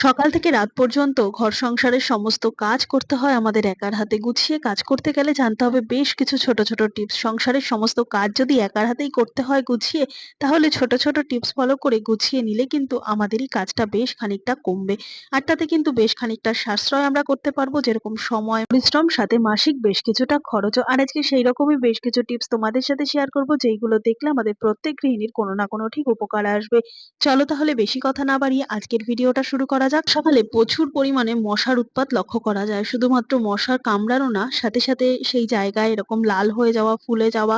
সকাল থেকে রাত পর্যন্ত ঘর সংসারের সমস্ত কাজ করতে হয় আমাদের একার হাতে। গুছিয়ে কাজ করতে গেলে জানতে হবে বেশ কিছু ছোট, ছোট টিপস। সংসারের সমস্ত কাজ যদি একার হাতেই করতে হয় গুছিয়ে, তাহলে ছোট, ছোট টিপস ফলো করে গুছিয়ে নিলে কিন্তু আমাদেরই কাজটা বেশ খানিকটা কমবে। আর তাতে কিন্তু বেশ খানিকটা সাশ্রয় আমরা করতে পারবো, যেরকম সময়, পরিশ্রম, সাথে মাসিক বেশ কিছুটা খরচও। আর আজকে সেই রকমই বেশ কিছু টিপস তোমাদের সাথে শেয়ার করব, যেইগুলো দেখলে আমাদের প্রত্যেক গৃহিণীর কোনো না কোনো ঠিক উপকারে আসবে। চলো তাহলে বেশি কথা না বাড়িয়ে আজকের ভিডিওটা শুরু করা যাক। সকালে প্রচুর পরিমাণে মশার উৎপাত লক্ষ্য করা যায়। শুধুমাত্র মশার কামড়ানো না, সাথে সাথে সেই জায়গায় এরকম লাল হয়ে যাওয়া, ফুলে যাওয়া,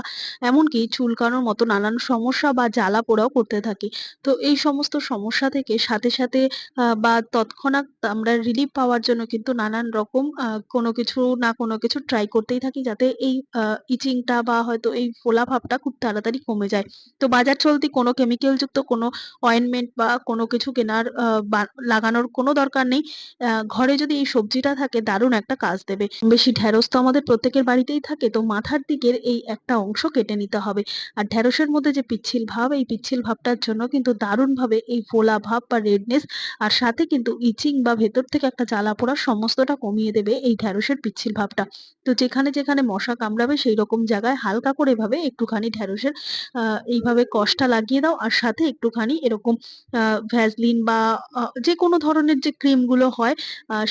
এমনকি চুলকানোর মতো নানান সমস্যা বা জ্বালা পোড়াও করতে থাকে। তো এই সমস্ত সমস্যা থেকে সাথে সাথে বা তৎক্ষণাৎ আমরা রিলিফ পাওয়ার জন্য কিন্তু নানান রকম কোনো কিছু না কোনো কিছু ট্রাই করতেই থাকি, যাতে এই ইচিংটা বা হয়তো এই ফোলা ভাবটা খুব তাড়াতাড়ি কমে যায়। তো বাজার চলতি কোনো কেমিক্যাল যুক্ত কোনো অয়েন্টমেন্ট বা কোনো কিছু কেনার লাগানোর কোনো দরকার নেই। ঘরে যদি এই সবজিটা থাকে দারুণ একটা কাজ দেবে। বেশি ঢেঁড়স তো আমাদের প্রত্যেকের বাড়িতেই থাকে। তো মাথার দিকের এই একটা অংশ কেটে নিতে হবে। আর ঢেঁড়সের মধ্যে যে পিচ্ছিল ভাব, এই পিচ্ছিল ভাবটার জন্য কিন্তু দারুণভাবে এই ফোলা ভাব বা রেডনেস, আর সাথে কিন্তু ইচিং বা ভেতর থেকে একটা জ্বালা পোড়া সমস্তটা কমিয়ে দেবে এই ঢেঁড়সের পিচ্ছিল ভাবটা। তো যেখানে যেখানে মশা কামড়াবে সেই রকম জায়গায় হালকা করে এভাবে একটুখানি ঢেঁড়সের এইভাবে কষটা লাগিয়ে দাও। আর সাথে একটুখানি এরকম ভ্যাসলিন বা যেকোনো ধরনের যে ক্রিম গুলো হয়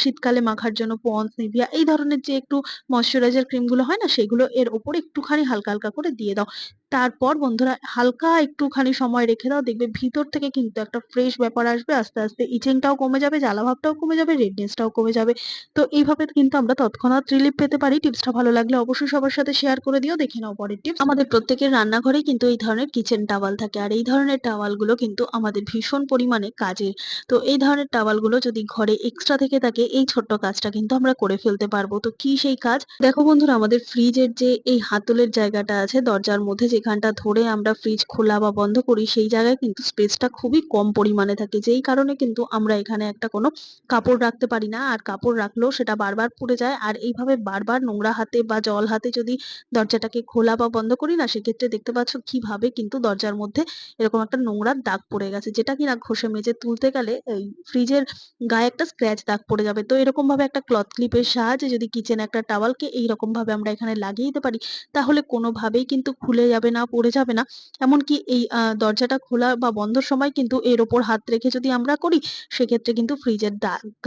শীতকালে মাখার জন্য, পন্ডস, নিভিয়া এই ধরনের যে একটু ময়েশ্চারাইজার ক্রিম গুলো হয় না, সেগুলো এর উপরে একটুখানি হালকা হালকা করে দিয়ে দাও। তারপর বন্ধুরা হালকা একটুখানি সময় রেখে দাও, দেখবে ভিতর থেকে কিন্তু একটা ফ্রেশ ব্যাপার আসবে। আস্তে আস্তে ইচিংটাও কমে যাবে, জ্বালা ভাবটাও কমে যাবে, রেডনেসটাও কমে যাবে। তো এইভাবে কিন্তু আমরা তৎক্ষণাৎ রিলিফ পেতে পারি। টিপসটা ভালো লাগলে অবশ্যই সবার সাথে শেয়ার করে দিও। দেখে নাও পরের টিপস। আমাদের প্রত্যেকের রান্নাঘরেই কিন্তু এই ধরনের কিচেন টাওয়াল থাকে, আর এই ধরনের টাওয়াল গুলো কিন্তু আমাদের ভীষণ পরিমাণে কাজের। তো এই ধরনের টাওয়াল গুলো যদি ঘরে এক্সট্রা থেকে থাকে, এই ছোট্ট কাজটা কিন্তু আমরা করে ফেলতে পারবো। তো কি সেই কাজ? দেখো বন্ধুরা, আমাদের ফ্রিজের যে এই হাতলের জায়গাটা আছে দরজার মধ্যে, যেখানটা ধরে আমরা ফ্রিজ খোলা বা বন্ধ করি, সেই জায়গায় কিন্তু স্পেসটা খুবই কম পরিমাণে থাকে, যেই কারণে কিন্তু আমরা এখানে একটা কোনো কাপড় রাখতে পারি না। আর কাপড় রাখলেও সেটা বারবার পুড়ে যায়। আর এইভাবে বারবার নোংরা হাতে বা জল হাতে যদি দরজাটাকে খোলা বা বন্ধ করি না, সেক্ষেত্রে দেখতে পাচ্ছ কিভাবে কিন্তু দরজার মধ্যে এরকম একটা নোংরার দাগ পড়ে গেছে, যেটা কিনা ঘষে মেজে তুলতে গেলে এই ফ্রিজের গায়ে একটা স্ক্র্যাচ দাগ পড়ে যাবে। তো এরকম ভাবে একটা ক্লথ ক্লিপের সাহায্যে যদি কিচেনে একটা টাওয়ালকে এইরকম ভাবে আমরা এখানে লাগিয়ে দিতে পারি, তাহলে কোনোভাবেই কিন্তু খুলে যাবে না, পড়ে যাবে না। এমনকি এই দরজাটা খোলা বা বন্ধর সময় কিন্তু এর ওপর হাত রেখে যদি আমরা করি, সেক্ষেত্রে কিন্তু ফ্রিজের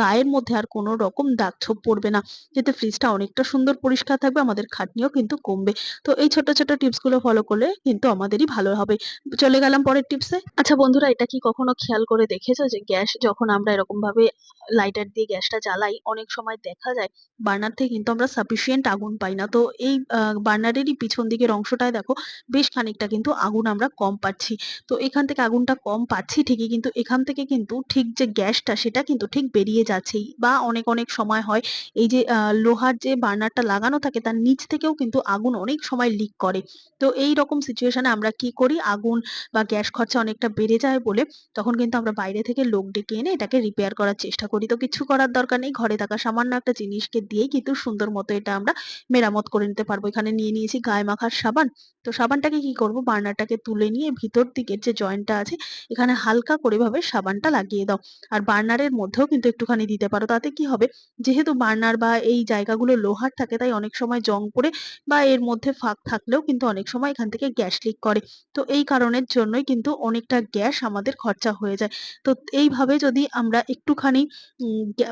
গায়ের মধ্যে আর কোনো রকম দাগ ছোপ পড়বে না। যাতে ফ্রিজটা অনেকটা সুন্দর পরিষ্কার থাকবে, আমাদের খাটনিও কিন্তু কমবে। তো এই ছোট ছোট টিপস গুলো ফলো করলে কিন্তু আমাদেরই ভালো হবে। চলে গেলাম পরের টিপসে। আচ্ছা বন্ধুরা, এটা কি কখনো খেয়াল করে দেখেছো যে গ্যাস যখন আমরা এরকম ভাবে লাইটার দিয়ে গ্যাসটা জ্বালাই, অনেক সময় দেখা যায় বার্নার থেকে কিন্তু আমরা সাফিসিয়েন্ট আগুন পাই না। তো এই বার্নারেরই পিছন দিকের অংশটায় দেখো বেশ খানিকটা কিন্তু আগুন আমরা কম পাচ্ছি। তো এখান থেকে আগুনটা কম পাচ্ছি ঠিকই, কিন্তু এখান থেকে কিন্তু ঠিক যে গ্যাসটা সেটা কিন্তু ঠিক বেরিয়ে যাচ্ছেই। বা অনেক অনেক সময় হয় এই যে লোহার যে বার্নারটা লাগানো থাকে তার নিচ থেকেও কিন্তু আগুন অনেক সময় লিক করে। তো এই রকম সিচুয়েশনে আমরা কি করি, আগুন বা গ্যাস খরচা অনেকটা বেড়ে যায় বলে তখন কিন্তু আমরা বাইরে থেকে লোক ডেকে এনে এটাকে রিপেয়ার করার চেষ্টা করি। তো কিছু করার দরকার নেই, ঘরে থাকা সামান্য একটা জিনিসকে দিয়েই কিন্তু সুন্দর মতো এটা আমরা মেরামত করে নিতে পারবো। এখানে নিয়ে নিয়েছি গায়ে মাখার সাবান। তো সাবানটাকে কি করব, বার্নারটাকে তুলে নিয়ে ভিতর দিকের যে জয়েন্টটা আছে এখানে হালকা করে ভাবে সাবানটা লাগিয়ে দাও। আর বার্নারের মধ্যেও কিন্তু একটুখানি দিতে পারো। তাতে কি হবে, যেহেতু বার্নার বা এই জায়গাগুলো লোহার থাকে, তাই অনেক সময় জং পড়ে বা এর মধ্যে ফাঁক থাকলেও কিন্তু অনেক সময় এখান থেকে গ্যাস লিক করে। তো এই কারণের জন্যই কিন্তু অনেকটা গ্যাস আমাদের খরচা হয়ে যায়। তো এইভাবে যদি আমরা একটুখানি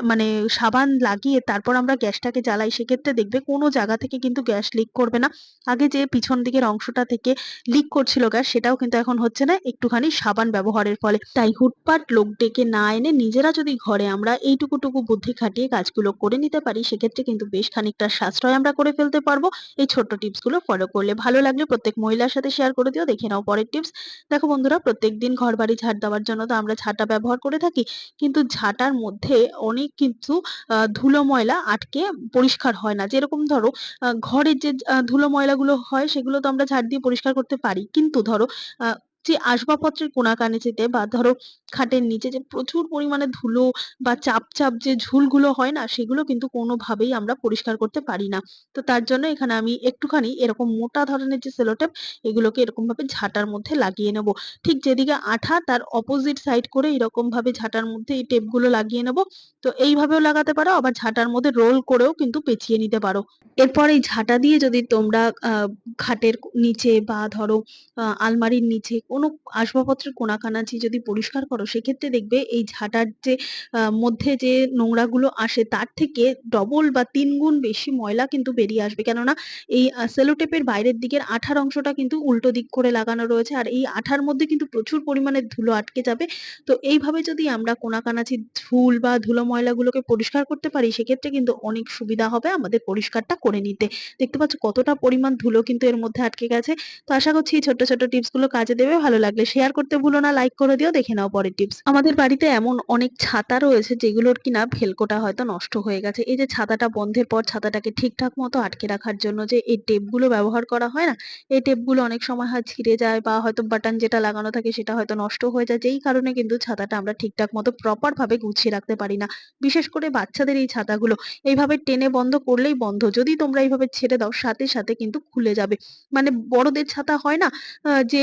মানে সাবান লাগিয়ে তারপর আমরা গ্যাসটাকে জ্বালাই, সেক্ষেত্রে দেখবে কোনো জায়গা থেকে কিন্তু গ্যাস লিক করবে না। আগে যে পিছন দিকের অংশটা থেকে লিক করছিল গ্যাস, সেটাও কিন্তু এখন হচ্ছে না, একটুখানি সাবান ব্যবহারের ফলে। তাই হুটপাট লোক ডেকে না এনে নিজেরা যদি ঘরে আমরা এইটুকুটুকু বুদ্ধি খাটিয়ে কাজগুলো করে নিতে পারি, সেক্ষেত্রে কিন্তু বেশ খানিকটা সাশ্রয় আমরা করে ফেলতে পারবো এই ছোট্ট টিপস গুলো ফলো করলে। ভালো লাগলে প্রত্যেক মহিলার সাথে শেয়ার করে দিও। দেখে নাও পরের টিপস। দেখো বন্ধুরা, প্রত্যেকদিন ঘর বাড়ি ঝাড় দেওয়ার জন্য তো আমরা ঝাঁটা ব্যবহার করে থাকি, কিন্তু ঝাঁটার মধ্যে অনেক কিন্তু ধুলো ময়লা আটকে পরিষ্কার হয় না। যেরকম ধরো ঘরের যে ধুলো ময়লাগুলো হয় সেগুলো তো আমরা ঝাড় দিয়ে পরিষ্কার করতে পারি, কিন্তু ধরো যে আসবাবপত্রের কোণাকানিচিতে বা ধরো খাটের নিচে যে প্রচুর পরিমাণে ধুলো বা চাপ চাপ যে ঝুলগুলো হয় না, সেগুলো কিন্তু কোনোভাবেই আমরা পরিষ্কার করতে পারি না। তো তার জন্য এখানে আমি একটুখানি এরকম মোটা ধরনের যে সেলোটেপ, এগুলোকে এরকম ভাবে ঝাঁটার মধ্যে লাগিয়ে নেব। ঠিক যেদিকে আঠা তার অপোজিট সাইড করে এরকম ভাবে ঝাঁটার মধ্যে এই টেপগুলো লাগিয়ে নেব। তো এইভাবেও লাগাতে পারো, আবার ঝাঁটার মধ্যে রোল করেও কিন্তু পেঁচিয়ে নিতে পারো। এরপর এই ঝাঁটা দিয়ে যদি তোমরা খাটের নিচে বা ধরো আলমারির নিচে কোনো আসবাবপত্রের কোণাকানাচি যদি পরিষ্কার করো, সেক্ষেত্রে দেখবে এই ঝাঁটার যে মধ্যে যে নোংরাগুলো আসে তার থেকে ডবল বা ৩ গুণ বেশি ময়লা কিন্তু বেরিয়ে আসবে। কেননা এই সেলোটেপের বাইরের দিকের আঠার অংশটা কিন্তু উল্টো দিক করে লাগানো রয়েছে, আর এই আঠার মধ্যে কিন্তু প্রচুর পরিমাণে ধুলো আটকে যাবে। তো এইভাবে যদি আমরা কোণাকানাচির ধুল বা ধুলো ময়লাগুলোকে পরিষ্কার করতে পারি, সেক্ষেত্রে কিন্তু অনেক সুবিধা হবে আমাদের পরিষ্কারটা করে নিতে। দেখতে পাচ্ছ কতটা পরিমাণ ধুলো কিন্তু এর মধ্যে আটকে গেছে। তো আশা করছি এই ছোট্ট ছোট্ট টিপস গুলো কাজে দেবে। ভালো লাগলে শেয়ার করতে ভুলো না, লাইক করে দিও। দেখে নাও পরের টিপস। আমাদের বাড়িতে এমন অনেক ছাতা রয়েছে যেগুলোর কিনা ভেলকোটা হয়তো নষ্ট হয়ে গেছে। এই যে ছাতাটা বন্ধের পর ছাতাটাকে ঠিকঠাক মতো আটকে রাখার জন্য যে এই টেপ গুলো ব্যবহার করা হয় না, এই টেপ গুলো অনেক সময় হয় ছিঁড়ে যায় বা হয়তো বাটন যেটা লাগানো থাকে সেটা হয়তো নষ্ট হয়ে যায়, যেই কারণে কিন্তু ছাতাটা আমরা ঠিকঠাক মতো প্রপার ভাবে গুছিয়ে রাখতে পারি না। বিশেষ করে বাচ্চাদের এই ছাতাগুলো এইভাবে টেনে বন্ধ করলেই বন্ধ, যদি তোমরা এইভাবে ছেড়ে দাও সাথে সাথে কিন্তু খুলে যাবে। মানে বড়দের ছাতা হয় না, যে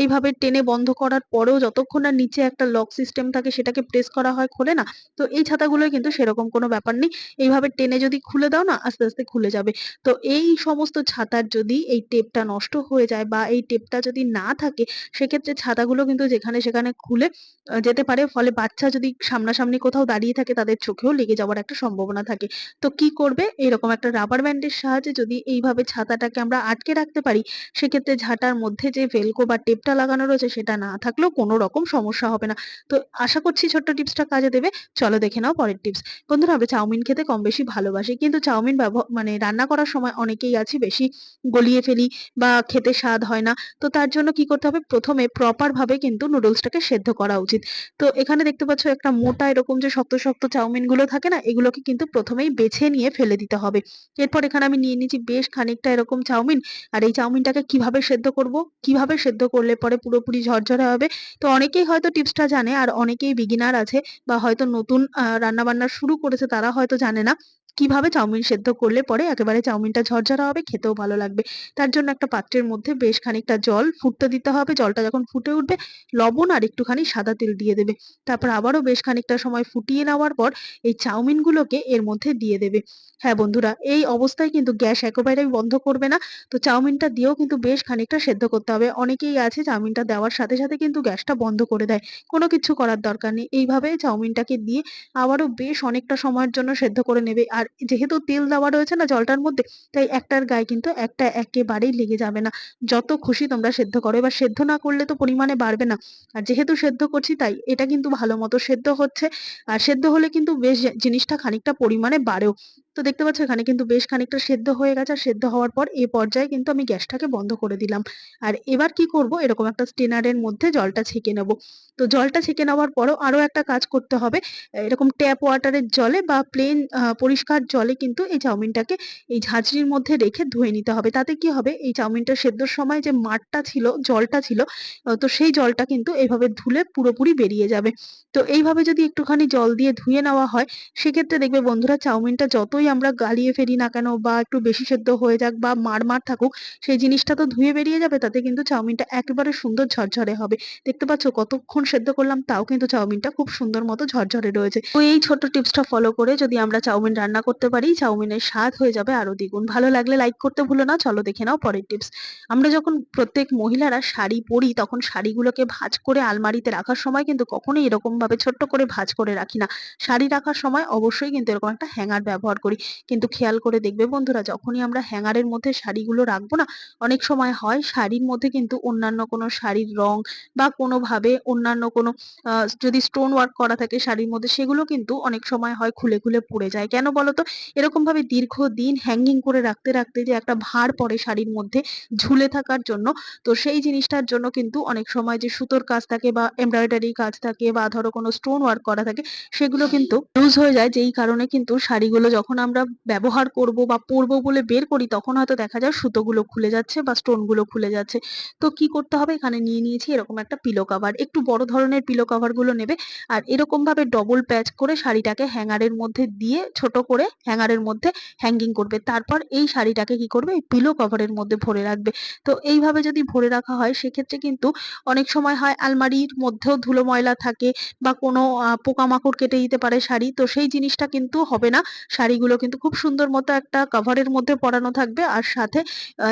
এইভাবে টেনে বন্ধ করার পরেও যতক্ষণ না নিচে একটা লক সিস্টেম থাকে সেটাকে প্রেস করা হয়, খোলে না। তো এই ছাতাগুলোয় কিন্তু সেরকম কোনো ব্যাপার নেই। এইভাবে টেনে যদি খুলে দাও না, আস্তে আস্তে খুলে যাবে। তো এই সমস্ত ছাতার যদি এই টেপটা নষ্ট হয়ে যায় বা এই টেপটা যদি না থাকে, সেক্ষেত্রে ছাতাগুলো কিন্তু যেখানে সেখানে খুলে যেতে পারে। ফলে বাচ্চা যদি সামনাসামনি কোথাও দাঁড়িয়ে থাকে, তাদের চোখেও লেগে যাওয়ার একটা সম্ভাবনা থাকে। তো কি করবে, এরকম একটা রাবার ব্যান্ডের সাহায্যে যদি এইভাবে ছাতাটাকে আমরা আটকে রাখতে পারি, সেক্ষেত্রে ঝাঁটার মধ্যে যে ভেলকো বা টেপটা লাগানো রয়েছে সেটা না থাকলেও কোনো রকম সমস্যা হবে না। তো আশা করছি ছোট্ট টিপসটা কাজে দেবে। চলো দেখে নাও পরের টিপস। বন্ধুরা, আমরা চাউমিন খেতে কম বেশি ভালোবাসি, কিন্তু চাউমিন মানে রান্না করার সময় অনেকেই আছি বেশি গলিয়ে ফেলি বা খেতে স্বাদ হয় না। তো তার জন্য কি করতে হবে, প্রথমে প্রপার ভাবে কিন্তু নুডলসটাকে সেদ্ধ করা উচিত। তো এখানে দেখতে পাচ্ছ একটা মোটা এরকম যে শক্ত শক্ত চাউমিন গুলো থাকে না, এগুলোকে কিন্তু প্রথমেই বেছে নিয়ে ফেলে দিতে হবে। এরপর এখানে আমি নিয়ে নিয়েছি বেশ খানিকটা এরকম চাউমিন। আর এই চাউমিনটাকে কিভাবে সেদ্ধ করব, কিভাবে সেদ্ধ করলে পরে পুরোপুরি ঝরঝরে হবে, তো অনেকেই হয়তো টিপসটা জানে আর অনেকেই বিগিনার আছে বা হয়তো নতুন রান্না বান্না শুরু করেছে, তারা হয়তো জানে না কিভাবে চাউমিন সেদ্ধ করলে পরে একেবারে চাউমিনটা ঝরঝরা হবে, খেতেও ভালো লাগবে। তার জন্য একটা পাত্রের মধ্যে বেশ খানিকটা জল ফুটতে দিতে হবে। জলটা যখন ফুটে উঠবে, লবণ আর একটুখানি সাদা তেল দিয়ে দেবে। তারপর আবারও বেশ খানিকটা সময় ফুটিয়ে নেওয়ার পর এই চাউমিন গুলোকে এর মধ্যে দিয়ে দেবে। হ্যাঁ বন্ধুরা, এই অবস্থায় কিন্তু গ্যাস একেবারেই বন্ধ করবে না। তো চাউমিনটা দিয়েও কিন্তু বেশ খানিকটা সেদ্ধ করতে হবে। অনেকেই আছে চাউমিনটা দেওয়ার সাথে সাথে কিন্তু গ্যাসটা বন্ধ করে দেয়। কোনো কিছু করার দরকার নেই। এইভাবে চাউমিনটাকে দিয়ে আবারও বেশ অনেকটা সময়ের জন্য সেদ্ধ করে নেবে। আর যেহেতু তেল দেওয়া রয়েছে না জলটার মধ্যে, তাই একটার গায়ে কিন্তু একটা একেবারেই লেগে যাবে না। যত খুশি তোমরা সেদ্ধ করো। এবার সেদ্ধ না করলে তো পরিমাণে বাড়বে না। আর যেহেতু সেদ্ধ করছি তাই এটা কিন্তু ভালো মতো সেদ্ধ হচ্ছে। আর সেদ্ধ হলে কিন্তু বেশ জিনিসটা খানিকটা পরিমাণে বাড়েও। তো দেখতে পাচ্ছ এখানে কিন্তু বেশ খানিকটা সেদ্ধ হয়ে গেছে। আর সেদ্ধ হওয়ার পর এই পর্যায়ে কিন্তু আমি গ্যাসটাকে বন্ধ করে দিলাম। আর এবার কি করব, এরকম একটা স্টেনারের মধ্যে জলটা ছেঁকে নেব। তো জলটা ছেঁকে নেওয়ার পরও আরো একটা কাজ করতে হবে। এরকম ট্যাপ ওয়াটারের জলে বা প্লেন পরিষ্কার জলে কিন্তু এই চাউমিনটাকে এই ঝাঁঝরির মধ্যে রেখে ধুয়ে নিতে হবে। তাতে কি হবে, এই চাউমিনটা সেদ্ধর সময় যে মাড়টা ছিল, জলটা ছিল, তো সেই জলটা কিন্তু এইভাবে ধুলে পুরোপুরি বেরিয়ে যাবে। তো এইভাবে যদি একটুখানি জল দিয়ে ধুয়ে নেওয়া হয়, সেক্ষেত্রে দেখবে বন্ধুরা চাউমিনটা যতই আমরা গালিয়ে ফেলি না কেন বা একটু বেশি সেদ্ধ হয়ে যাক বা মাড় মাড় থাকুক, সেই জিনিসটা তো ধুয়ে বেরিয়ে যাবে। তাতে কিন্তু চাউমিনটা একেবারে সুন্দর ঝরঝরে হবে। দেখতে পাচ্ছ কতক্ষণ সেদ্ধ করলাম, তাও কিন্তু চাউমিনটা খুব সুন্দর মতো ঝরঝরে রয়েছে। তো এই ছোট্ট টিপসটা ফলো করে যদি আমরা চাউমিন রান্না করতে পারি, চাউমিনের স্বাদ হয়ে যাবে আরো দ্বিগুণ। ভালো লাগলে লাইক করতে ভুলো না। চলো দেখে নাও পরের টিপস। আমরা যখন প্রত্যেক মহিলারা শাড়ি পরি, তখন শাড়িগুলোকে ভাঁজ করে আলমারিতে রাখার সময় কিন্তু কখনোই এরকম ভাবে ছোট্ট করে ভাঁজ করে রাখি না। শাড়ি রাখার সময় অবশ্যই কিন্তু এরকম একটা হ্যাঙ্গার ব্যবহার করি। কিন্তু খেয়াল করে দেখবে বন্ধুরা, যখনই আমরা হ্যাঙ্গারের মধ্যে শাড়িগুলো রাখবো না, অনেক সময় হয় শাড়ির মধ্যে কিন্তু অন্যান্য কোনো শাড়ির রং বা কোনোভাবে অন্যান্য কোনো যদি স্টোন ওয়ার্ক করা থাকে শাড়ির মধ্যে, সেগুলো কিন্তু অনেক সময় হয় খুলে খুলে পড়ে যায়। কেন বলো বলতো? এরকম ভাবে দীর্ঘদিন হ্যাঙ্গিং করে রাখতে রাখতে যে একটা ভার পড়ে শাড়ির মধ্যে ঝুলে থাকার জন্য, তো সেই জিনিসটার জন্য কিন্তু অনেক সময় যে সুতোর কাজ থাকে বা এমব্রয়ডারি কাজ থাকে বা ধরো কোনো স্টোন ওয়ার্ক করা থাকে, সেগুলো কিন্তু লুজ হয়ে যায়, যেই কারণে কিন্তু শাড়িগুলো যখন আমরা ব্যবহার করব বা পরবো বলে বের করি, তখন হয়তো দেখা যায় সুতোগুলো খুলে যাচ্ছে বা স্টোন গুলো খুলে যাচ্ছে। তো কি করতে হবে, এখানে নিয়ে নিয়েছি এরকম একটা পিলো কভার, একটু বড় ধরনের পিলো কভার গুলো নেবে। আর এরকম ভাবে ডবল প্যাচ করে শাড়িটাকে হ্যাঙ্গারের মধ্যে দিয়ে ছোট করে হ্যাঙ্গারের মধ্যে হ্যাঙ্গিং করবে। তারপর এই শাড়িটাকে কি করবে, এই পিলো কভারের মধ্যে ভরে রাখবে। তো এইভাবে যদি ভরে রাখা হয়, সেক্ষেত্রে কিন্তু অনেক সময় হয় আলমারির মধ্যেও ধুলো ময়লা থাকে বা কোনো পোকামাকড় কেটে দিতে পারে শাড়ি, তো সেই জিনিসটা কিন্তু হবে না। শাড়িগুলো কিন্তু খুব সুন্দর মতো একটা কভারের মধ্যে পরানো থাকবে, আর সাথে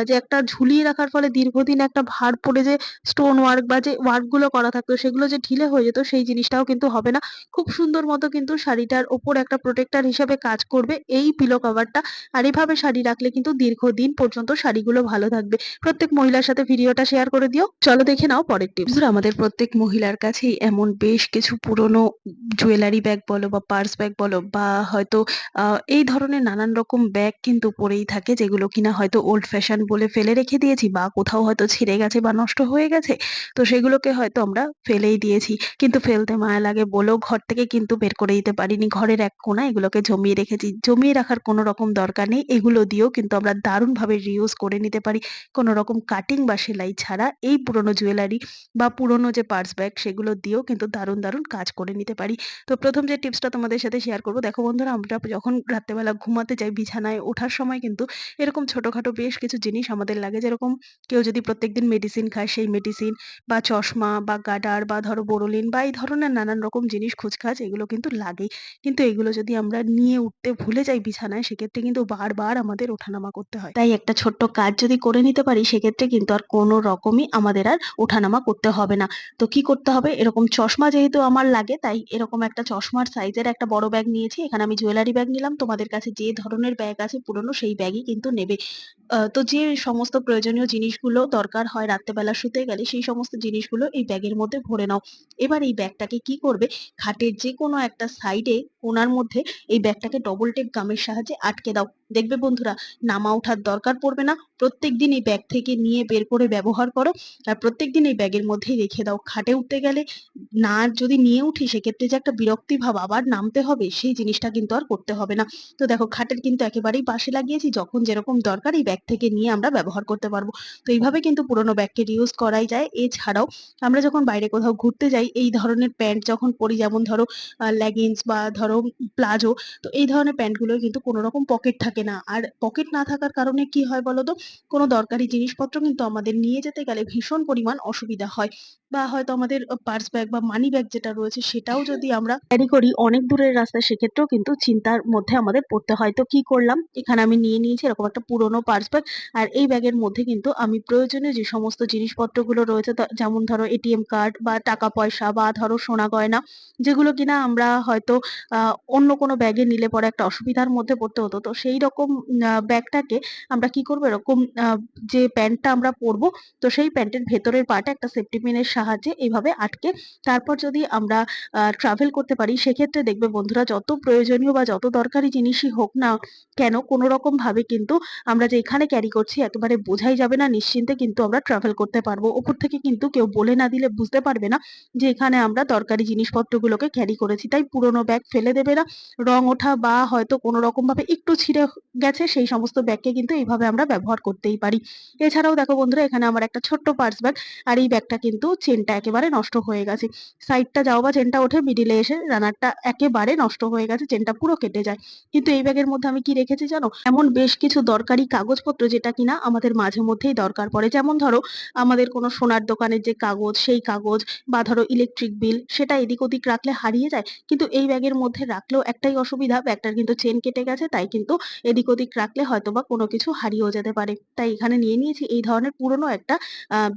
যে একটা ঝুলিয়ে রাখার ফলে দীর্ঘদিন একটা ভার পড়ে যে স্টোন ওয়ার্ক বা যে ওয়ার্ক গুলো করা থাকতো, সেগুলো যে ঢিলে হয়ে যেত, সেই জিনিসটাও কিন্তু হবে না। খুব সুন্দর মতো কিন্তু শাড়িটার ওপর একটা প্রোটেক্টর হিসেবে কাজ করবে এই পিলো কভারটা। আর এভাবে শাড়ি রাখলে কিন্তু দীর্ঘদিন পর্যন্ত শাড়িগুলো ভালো থাকবে। প্রত্যেক মহিলার সাথে ভিডিওটা শেয়ার করে দিও। চলো দেখে নাও পরের টিপস। আমাদের প্রত্যেক মহিলার কাছেই এমন বেশ কিছু পুরনো জুয়েলারি ব্যাগ বলো বা পার্স ব্যাগ বলো বা হয়তো এই ধরনের নানান রকম ব্যাগ কিন্তু পড়েই থাকে, যেগুলো কিনা হয়তো ওল্ড ফ্যাশন বলে ফেলে রেখে দিয়েছি বা কোথাও হয়তো ছিঁড়ে গেছে বা নষ্ট হয়ে গেছে। তো সেগুলোকে হয়তো আমরা ফেলেই দিয়েছি, কিন্তু ফেলতে মায়া লাগে বলেও ঘর থেকে কিন্তু বের করে দিতে পারিনি। ঘরের এক কোণায় এগুলোকে জমিয়ে রেখেছি। জমিয়ে রাখার কোনো রকম দরকার নেই। এগুলো দিয়েও কিন্তু আমরা দারুণভাবে রিউজ করে নিতে পারি। কোনো রকম কাটিং বা সেলাই ছাড়া এই পুরনো জুয়েলারি বা পুরনো যে পার্স ব্যাগ, সেগুলো দিয়েও কিন্তু দারুণ দারুণ কাজ করে নিতে পারি। তো প্রথম যে টিপসটা তোমাদের সাথে শেয়ার করব, দেখো বন্ধুরা, আমরা যখন রাত্রেবেলা ঘুমাতে যাই, বিছানায় ওঠার সময় কিন্তু এরকম ছোটখাটো বেশ কিছু জিনিস আমাদের লাগে। যেরকম কেউ যদি প্রত্যেকদিন মেডিসিন খায়, সেই মেডিসিন বা চশমা বা গার্ডার বা ধরো বোরোলিন বা এই ধরনের নানান রকম জিনিস খুচখাচ এগুলো কিন্তু লাগেই। কিন্তু এগুলো যদি আমরা নিয়ে উঠতে ভুলে যাই বিছানায়, সেক্ষেত্রে কিন্তু বারবার আমাদের ওঠানামা করতে হয়। তাই একটা ছোট্ট কাজ যদি করে নিতে পারি, সেক্ষেত্রে কিন্তু আর কোনো রকমই আমাদের আর ওঠানামা করতে হবে না। তো কি করতে হবে, এরকম চশমা যেহেতু আমার লাগে, তাই এরকম একটা চশমার সাইজের একটা বড় ব্যাগ নিয়েছি। এখানে আমি জুয়েলারি ব্যাগ নিলাম। তোমাদের কাছে যে ধরনের ব্যাগ আছে পুরনো, সেই ব্যাগই কিন্তু নেবে। তো যে সমস্ত প্রয়োজনীয় জিনিসগুলো দরকার হয় রাত্রেবেলা শুতে গেলে, সেই সমস্ত জিনিসগুলো এই ব্যাগের মধ্যে ভরে নাও। এবার এই ব্যাগটাকে কি করবে, খাটের যে কোনো একটা সাইডে কোণার মধ্যে এই ব্যাগটাকে ডবল টেপ গামের সাহায্যে আটকে দাও। দেখবে বন্ধুরা, নামা ওঠার দরকার পড়বে না। প্রত্যেকদিন এই ব্যাগ থেকে নিয়ে বের করে ব্যবহার করো, আর প্রত্যেকদিন এই ব্যাগের মধ্যেই রেখে দাও। খাটে উঠতে গেলে না যদি নিয়ে উঠি, সেক্ষেত্রে যে একটা বিরক্তি ভাব আবার নামতে হবে, সেই জিনিসটা কিন্তু আর করতে হবে না। তো দেখো, খাটের কিন্তু একেবারেই পাশে লাগিয়েছি, যখন যেরকম দরকার এই ব্যাগ থেকে নিয়ে আমরা ব্যবহার করতে পারবো। তো এইভাবে কিন্তু পুরোনো ব্যাগকে রিউজ করাই যায়। এছাড়াও আমরা যখন বাইরে কোথাও ঘুরতে যাই, এই ধরনের প্যান্ট যখন পরি, যেমন ধরো লেগিংস বা ধরো প্লাজো, তো এই ধরনের প্যান্টগুলোয় কিন্তু কোনো রকম পকেট থাকে না। আর পকেট না থাকার কারণে কি হয় বলতো, কোনো দরকারি জিনিসপত্র কিন্তু আমাদের নিয়ে যেতে গেলে ভীষণ পরিমাণ অসুবিধা হয়। বা হয়তো আমাদের পার্স ব্যাগ বা মানি ব্যাগ যেটা রয়েছে, সেটাও যদি আমরা ক্যারি করি অনেক দূরের রাস্তায়, সেক্ষেত্রেও কিন্তু চিন্তার মধ্যে আমাদের পড়তে হয়। তো কি করলাম, এখানে আমি নিয়ে নিয়েছি এরকম একটা পুরোনো পার্স ব্যাগ। আর এই ব্যাগের মধ্যে কিন্তু আমি প্রয়োজনীয় যে সমস্ত জিনিসপত্রগুলো রয়েছে, যেমন ধরো এটিএম কার্ড বা টাকা পয়সা বা ধরো সোনা গয়না, যেগুলো কিনা আমরা হয়তো অন্য কোনো ব্যাগে নিলে পরে একটা অসুবিধার মধ্যে পড়তে হতো, তো সেই রকম ব্যাগটাকে আমরা কি করবো, এরকম যে প্যান্টটা আমরা পরবো, তো সেই প্যান্টের ভেতরের পার্টে একটা সেফটি পিনের সাহায্যে এইভাবে আটকে তারপর যদি আমরা ট্রাভেল করতে পারি, সেক্ষেত্রে দেখবে বন্ধুরা, যত প্রয়োজনীয় বা যত দরকারি জিনিসই হোক না কেন, কোনো রকম ভাবে কিন্তু আমরা যে এখানে ক্যারি করছি একেবারে বোঝাই যাবে না। নিশ্চিন্তে কিন্তু আমরা ট্রাভেল করতে পারবো। ওপর থেকে কিন্তু কেউ বলে না দিলে বুঝতে পারবে না যে এখানে আমরা দরকারি জিনিসপত্রগুলোকে ক্যারি করেছি। তাই পুরোনো ব্যাগ ফেলে দেবে না। রং ওঠা বা হয়তো কোনো রকম ভাবে একটু ছিঁড়ে গেছে, সেই সমস্ত ব্যাগকে কিন্তু এইভাবে আমরা ব্যবহার করতেই পারি। এছাড়াও দেখো বন্ধুরা, এখানে আমার একটা ছোট্ট পার্স ব্যাগ। আর এই ব্যাগটা কিন্তু চেনটা একেবারে নষ্ট হয়ে গেছে। সাইডটা যাও বা চেনটা ওঠে, মিডিলে এসে রানারটা একেবারে নষ্ট হয়ে গেছে, চেনটা পুরো কেটে যায়। কিন্তু এই ব্যাগের মধ্যে আমি কি রেখেছি জানো, এমন বেশ কিছু দরকারি কাগজপত্র যেটা কিনা আমাদের মাঝে মধ্যেই দরকার পড়ে। যেমন ধরো, আমাদের কোনো সোনার দোকানের যে কাগজ, সেই কাগজ বা ধরো ইলেকট্রিক বিল, সেটা এদিক ওদিক রাখলে হারিয়ে যায়। কিন্তু এই ব্যাগের মধ্যে রাখলেও একটাই অসুবিধা, ব্যাগটার কিন্তু চেন কেটে গেছে, তাই কিন্তু এদিক ওদিক রাখলে হয়তোবা কোনো কিছু হারিয়েও যেতে পারে। তাই এখানে নিয়ে নিয়েছি এই ধরনের পুরনো একটা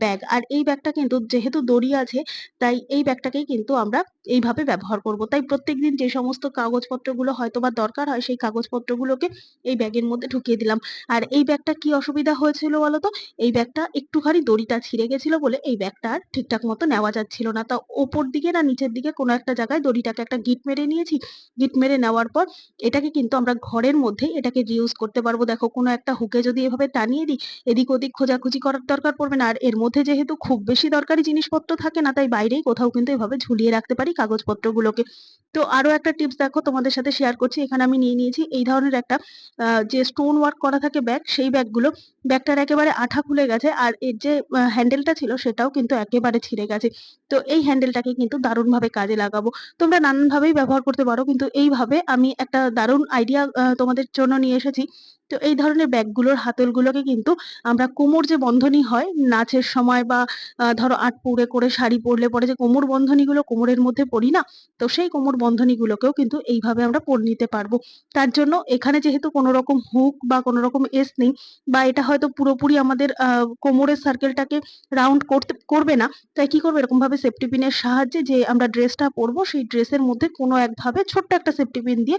ব্যাগ। আর এই ব্যাগটা কিন্তু যেহেতু দড়ি আছে, তাই এই ব্যাগটাকেই কিন্তু আমরা এইভাবে ব্যবহার করব। তাই প্রত্যেকদিন যে সমস্ত কাগজপত্রগুলো হয়তোবা দরকার হয়, সেই কাগজপত্রগুলোকে এই ব্যাগের মধ্যে ঢুকিয়ে দিলাম। আর এই ব্যাগটা কি অসুবিধা হয়েছিল বলো তো? এই ব্যাগটা একটুখানি দড়িটা ছিঁড়ে গেছিল বলে এই ব্যাগটা আর ঠিকঠাক মতো নেওয়া যাচ্ছিল না। তা ওপর দিকে না নিচের দিকে কোনো একটা জায়গায় দড়িটাকে একটা গিঁট মেরে নিয়েছি। গিঁট মেরে নেওয়ার পর এটাকে কিন্তু আমরা ঘরের মধ্যেই এটাকে রিউজ করতে পারবো। দেখো কোনো একটা হুকে যদি এভাবে টানিয়ে দিই, এদিক ওদিক খোঁজাখুঁজি করার দরকার পড়বে না। আর এর মধ্যে যেহেতু খুব বেশি দরকারি জিনিসপত্র থাকে না, তাই বাইরেই কোথাও কিন্তু এভাবে ঝুলিয়ে রাখতে পারি কাগজপত্রগুলোকে। তো আরো একটা টিপস দেখো তোমাদের সাথে শেয়ার করছি। এখানে আমি নিয়ে নিয়েছি এই ধরনের একটা যে স্টোন ওয়ার্ক করা থাকে ব্যাগ, সেই ব্যাগগুলো। ব্যাগটার একেবারে আঠা খুলে গেছে আর এর যে হ্যান্ডেলটা ছিল সেটাও কিন্তু একেবারে ছিঁড়ে গেছে। তো এই হ্যান্ডেলটাকে কিন্তু দারুণভাবে কাজে লাগাবো। তোমরা নানানভাবেই ব্যবহার করতে পারো, কিন্তু এইভাবে আমি একটা দারুণ আইডিয়া তোমাদের জন্য নিয়ে এসেছি। তো এই ধরনের ব্যাগগুলোর হাতলগুলোকে কিন্তু আমরা কোমর যে বন্ধনী হয় নাচের সময় বা ধরো আটপৌরে করে শাড়ি পরলে পরে যে কোমর বন্ধনীগুলো কোমরের মধ্যে পরি না, তো সেই কোমর বন্ধনীগুলোকেও কিন্তু এইভাবে আমরা পরে নিতে পারবো। তার জন্য এখানে যেহেতু কোনো রকম হুক বা কোনো রকম এস নেই, বা এটা হয়তো পুরোপুরি আমাদের কোমরের সার্কেলটাকে রাউন্ড করবে না, তাই কি করবো, এরকম ভাবে সেফটি পিনের সাহায্যে যে আমরা ড্রেসটা পরবো সেই ড্রেসের মধ্যে কোনো একভাবে ছোট্ট একটা সেফটি পিন দিয়ে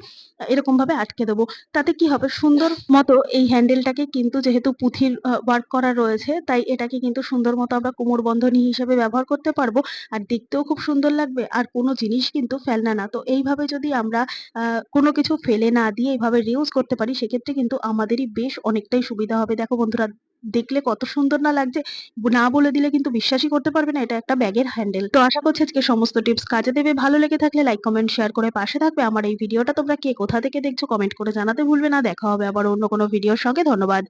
এরকম ভাবে আটকে দেবো। তাতে কি হবে, সুন্দর মতো এই হ্যান্ডেলটাকে কিন্তু যেহেতু পুঁথির ওয়ার্ক করা রয়েছে, তাই এটাকে কিন্তু সুন্দর মতো আমরা কোমর বন্ধনী হিসেবে ব্যবহার করতে পারবো। আর দেখতেও খুব সুন্দর লাগবে, আর কোনো জিনিস কিন্তু ফেলনা না। তো এইভাবে যদি আমরা কোনো কিছু ফেলে না দিয়ে এভাবে রিউজ করতে পারি, সেক্ষেত্রে কিন্তু আমাদেরই বেশ অনেকটাই সুবিধা হবে। দেখো বন্ধুরা, দেখলে কত সুন্দর না লাগছে? না বলে দিলে কিন্তু বিশ্বাসই করতে পারবে না এটা একটা ব্যাগের হ্যান্ডেল। তো আশা করছি আজকে সমস্ত টিপস কাজে দেবে। ভালো লেগে থাকলে লাইক, কমেন্ট, শেয়ার করে পাশে থাকবে। আমার এই ভিডিওটা তোমরা কে কোথা থেকে দেখছো কমেন্ট করে জানাতে ভুলবে না। দেখা হবে আবার অন্য কোনো ভিডিওর সঙ্গে। ধন্যবাদ।